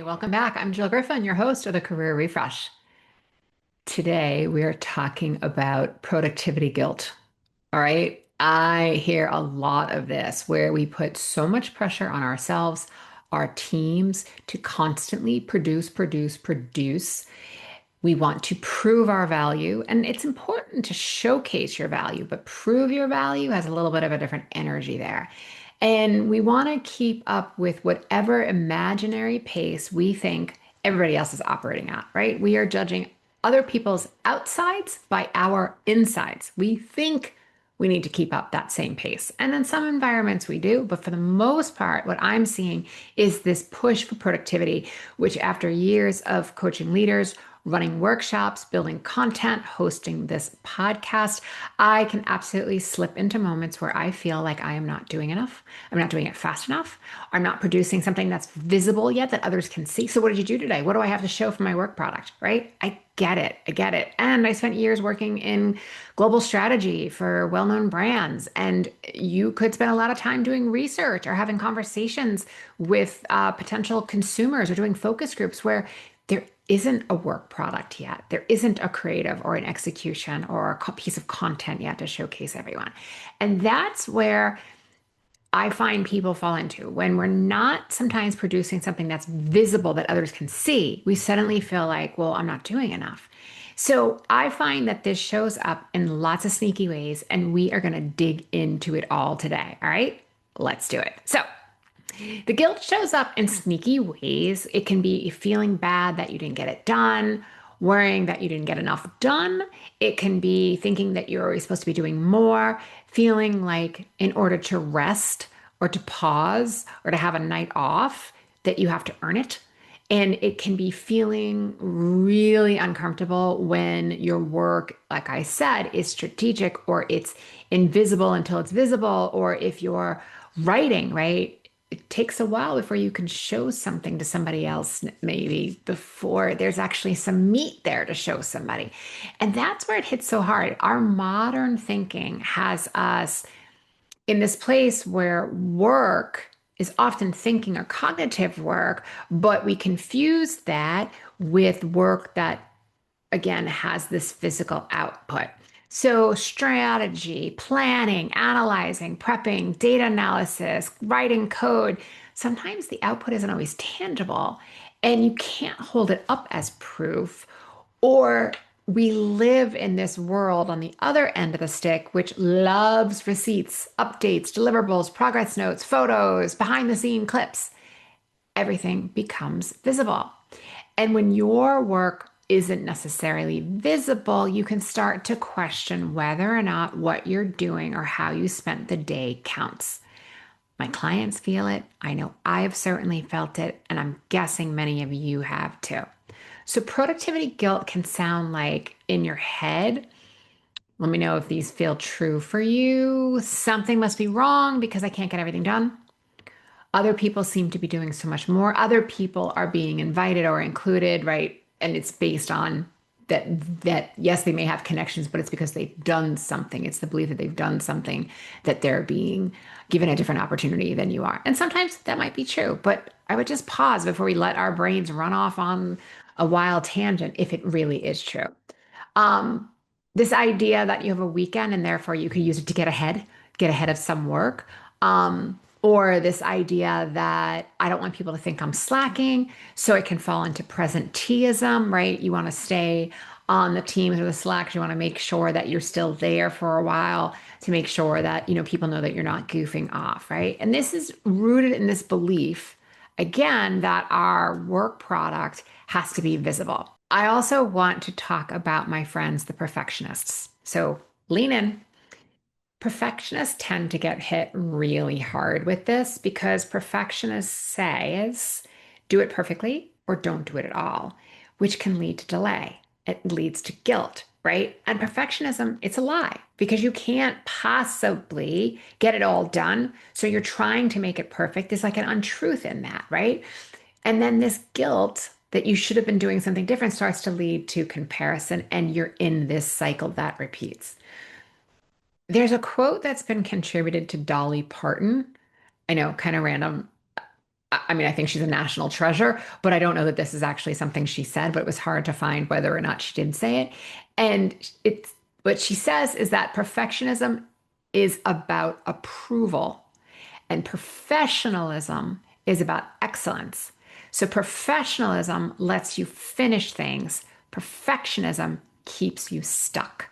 welcome back. I'm Jill Griffin, your host of the Career Refresh. Today, we are talking about productivity guilt. All right. I hear a lot of this where we put so much pressure on ourselves, our teams to constantly produce. We want to prove our value, and it's important to showcase your value, but prove your value has a little bit of a different energy there. And we want to keep up with whatever imaginary pace we think everybody else is operating at, right? We are judging other people's outsides by our insides. We think we need to keep up that same pace. And in some environments we do, but for the most part, what I'm seeing is this push for productivity, which after years of coaching leaders, running workshops, building content, hosting this podcast, I can absolutely slip into moments where I feel like I am not doing enough. I'm not doing it fast enough. I'm not producing something that's visible yet that others can see. So what did you do today? What do I have to show for my work product, right? I get it. I get it. And I spent years working in global strategy for well-known brands. And you could spend a lot of time doing research or having conversations with potential consumers or doing focus groups where there isn't a work product yet. There isn't a creative or an execution or a piece of content yet to showcase everyone. And that's where I find people fall into when we're not sometimes producing something that's visible that others can see. We suddenly feel like, well, I'm not doing enough. So I find that this shows up in lots of sneaky ways, and we are going to dig into it all today. All right, let's do it. So, the guilt shows up in sneaky ways. It can be feeling bad that you didn't get it done, worrying that you didn't get enough done. It can be thinking that you're always supposed to be doing more, feeling like in order to rest or to pause or to have a night off, that you have to earn it. And it can be feeling really uncomfortable when your work, like I said, is strategic or it's invisible until it's visible, or if you're writing, right? It takes a while before you can show something to somebody else, maybe before there's actually some meat there to show somebody. And that's where it hits so hard. Our modern thinking has us in this place where work is often thinking or cognitive work, but we confuse that with work that, again, has this physical output. So, strategy, planning, analyzing, prepping, data analysis, writing code, sometimes the output isn't always tangible and you can't hold it up as proof. Or we live in this world on the other end of the stick, which loves receipts, updates, deliverables, progress notes, photos, behind the scene clips. Everything becomes visible. And when your work isn't necessarily visible, you can start to question whether or not what you're doing or how you spent the day counts. My clients feel it. I know I've certainly felt it, and I'm guessing many of you have too. So, productivity guilt can sound like in your head. Let me know if these feel true for you. Something must be wrong because I can't get everything done. Other people seem to be doing so much more. Other people are being invited or included, right? And it's based on that yes, they may have connections, but it's because they've done something. It's the belief that they've done something that they're being given a different opportunity than you are. And sometimes that might be true, but I would just pause before we let our brains run off on a wild tangent if it really is true. Um, this idea that you have a weekend and therefore you could use it to get ahead of some work. Or this idea that I don't want people to think I'm slacking, so it can fall into presenteeism, right? You want to stay on the Teams or the Slacks. You want to make sure that you're still there for a while to make sure that, people know that you're not goofing off, right? And this is rooted in this belief, again, that our work product has to be visible. I also want to talk about my friends, the perfectionists. So lean in. Perfectionists tend to get hit really hard with this because perfectionists says do it perfectly or don't do it at all, which can lead to delay. It leads to guilt, right? And perfectionism, it's a lie because you can't possibly get it all done. So you're trying to make it perfect. There's like an untruth in that, right? And then this guilt that you should have been doing something different starts to lead to comparison, and you're in this cycle that repeats. There's a quote that's been contributed to Dolly Parton. I know, kind of random. I mean, I think she's a national treasure, but I don't know that this is actually something she said, but it was hard to find whether or not she did say it. And it's what she says is that perfectionism is about approval and professionalism is about excellence. So professionalism lets you finish things. Perfectionism keeps you stuck.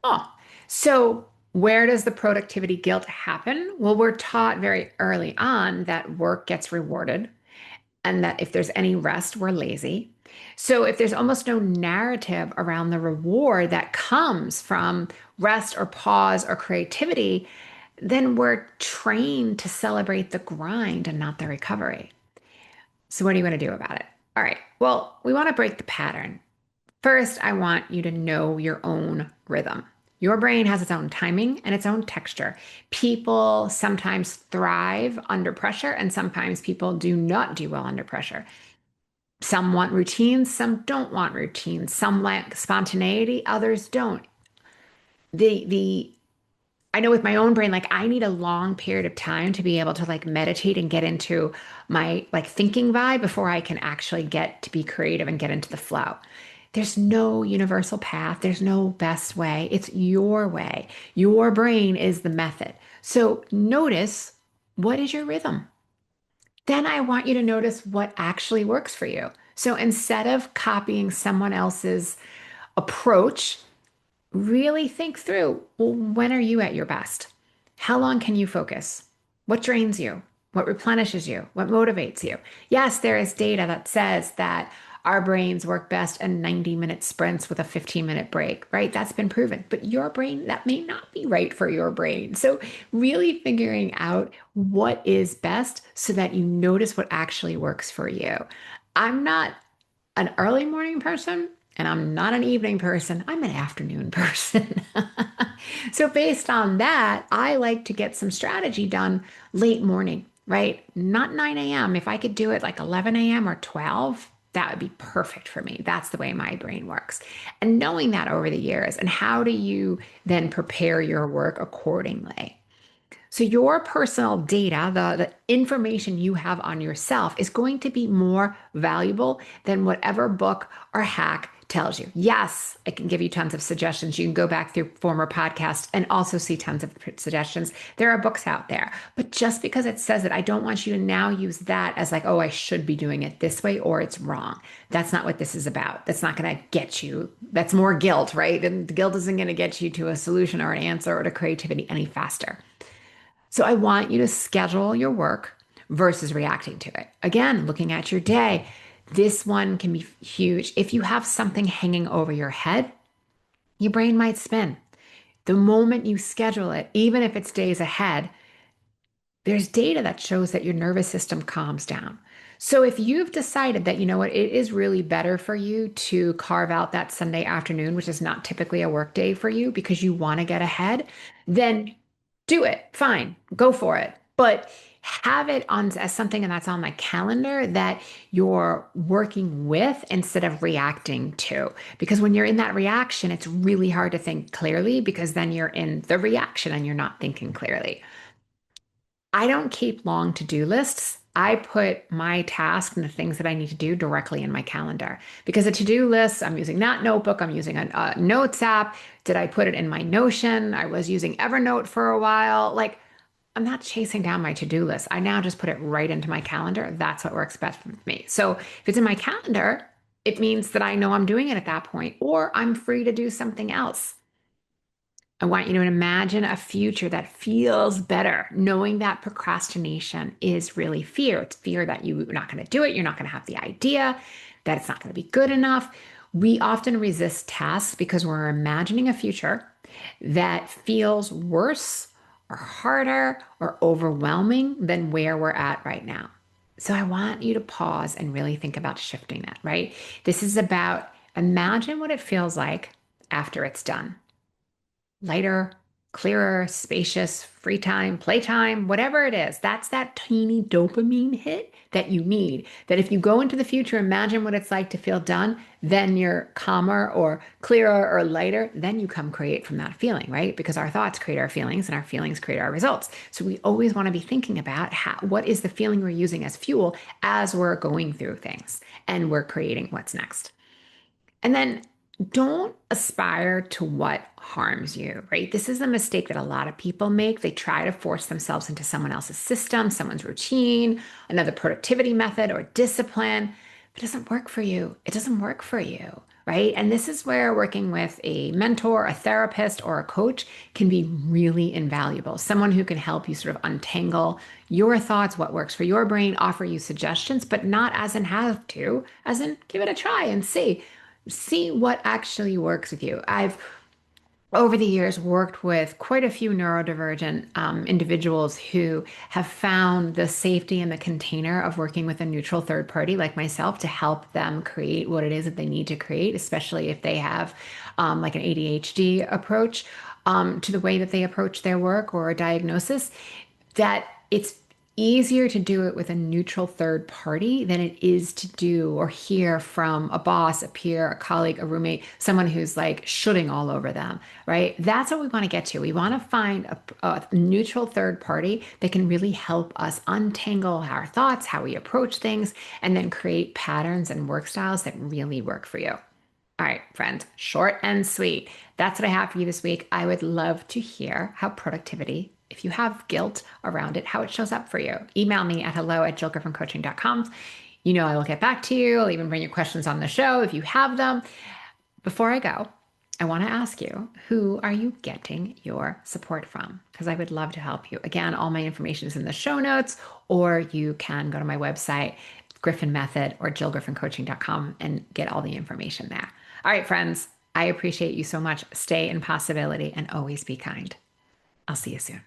Oh, so where does the productivity guilt happen? Well, we're taught very early on that work gets rewarded and that if there's any rest, we're lazy. So if there's almost no narrative around the reward that comes from rest or pause or creativity, then we're trained to celebrate the grind and not the recovery. So what do you want to do about it? All right. Well, we want to break the pattern. First, I want you to know your own rhythm. Your brain has its own timing and its own texture. People sometimes thrive under pressure, and sometimes people do not do well under pressure. Some want routines, some don't want routines. Some like spontaneity, others don't. The I know with my own brain, like I need a long period of time to be able to like meditate and get into my like thinking vibe before I can actually get to be creative and get into the flow. There's no universal path. There's no best way. It's your way. Your brain is the method. So notice what is your rhythm? Then I want you to notice what actually works for you. So instead of copying someone else's approach, really think through, well, when are you at your best? How long can you focus? What drains you? What replenishes you? What motivates you? Yes, there is data that says that our brains work best in 90-minute sprints with a 15-minute break, right? That's been proven. But your brain, that may not be right for your brain. So, really figuring out what is best so that you notice what actually works for you. I'm not an early morning person and I'm not an evening person. I'm an afternoon person. So, based on that, I like to get some strategy done late morning, right? Not 9 a.m. If I could do it like 11 a.m. or 12, that would be perfect for me. That's the way my brain works. And knowing that over the years, and how do you then prepare your work accordingly? So your personal data, the information you have on yourself is going to be more valuable than whatever book or hack tells you. Yes, I can give you tons of suggestions. You can go back through former podcasts and also see tons of suggestions. There are books out there. But just because it says it, I don't want you to now use that as like, oh, I should be doing it this way or it's wrong. That's not what this is about. That's not going to get you. That's more guilt, right? And the guilt isn't going to get you to a solution or an answer or to creativity any faster. So I want you to schedule your work versus reacting to it. Again, looking at your day, this one can be huge. If you have something hanging over your head, your brain might spin. The moment you schedule it, even if it's days ahead, there's data that shows that your nervous system calms down. So if you've decided that, you know what, it is really better for you to carve out that Sunday afternoon, which is not typically a work day for you because you want to get ahead, then do it. Fine. Go for it. But have it on as something that's on my calendar that you're working with instead of reacting to. Because when you're in that reaction, it's really hard to think clearly because then you're in the reaction and you're not thinking clearly. I don't keep long to-do lists. I put my task and the things that I need to do directly in my calendar because a to-do list, I'm using that notebook, I'm using a notes app. Did I put it in my Notion? I was using Evernote for a while. Like, I'm not chasing down my to-do list. I now just put it right into my calendar. That's what works best for me. So if it's in my calendar, it means that I know I'm doing it at that point, or I'm free to do something else. I want you to imagine a future that feels better, knowing that procrastination is really fear. It's fear that you're not going to do it, you're not going to have the idea, that it's not going to be good enough. We often resist tasks because we're imagining a future that feels worse or harder or overwhelming than where we're at right now. So I want you to pause and really think about shifting that, right? This is about imagine what it feels like after it's done. Lighter, clearer, spacious, free time, playtime, whatever it is. That's that tiny dopamine hit that you need. That if you go into the future, imagine what it's like to feel done, then you're calmer or clearer or lighter, then you come create from that feeling, right? Because our thoughts create our feelings and our feelings create our results. So we always want to be thinking about what is the feeling we're using as fuel as we're going through things and we're creating what's next. And then don't aspire to what harms you, right? This is a mistake that a lot of people make. They try to force themselves into someone else's system, someone's routine, another productivity method or discipline. If it doesn't work for you, it doesn't work for you, right? And this is where working with a mentor, a therapist, or a coach can be really invaluable. Someone who can help you sort of untangle your thoughts, what works for your brain, offer you suggestions, but not as in have to, as in give it a try and see what actually works with you. I've over the years worked with quite a few neurodivergent individuals who have found the safety and the container of working with a neutral third party like myself to help them create what it is that they need to create, especially if they have like an ADHD approach to the way that they approach their work or a diagnosis, that it's easier to do it with a neutral third party than it is to do or hear from a boss, a peer, a colleague, a roommate, someone who's like shooting all over them, right? That's what we want to get to. We want to find a neutral third party that can really help us untangle our thoughts, how we approach things, and then create patterns and work styles that really work for you. All right, friends, short and sweet. That's what I have for you this week. I would love to hear how productivity, if you have guilt around it, how it shows up for you. Email me at hello@jillgriffincoaching.com. You know, I will get back to you. I'll even bring your questions on the show if you have them. Before I go, I want to ask you, who are you getting your support from? Because I would love to help you. Again, all my information is in the show notes, or you can go to my website, Griffin Method or jillgriffincoaching.com and get all the information there. All right, friends, I appreciate you so much. Stay in possibility and always be kind. I'll see you soon.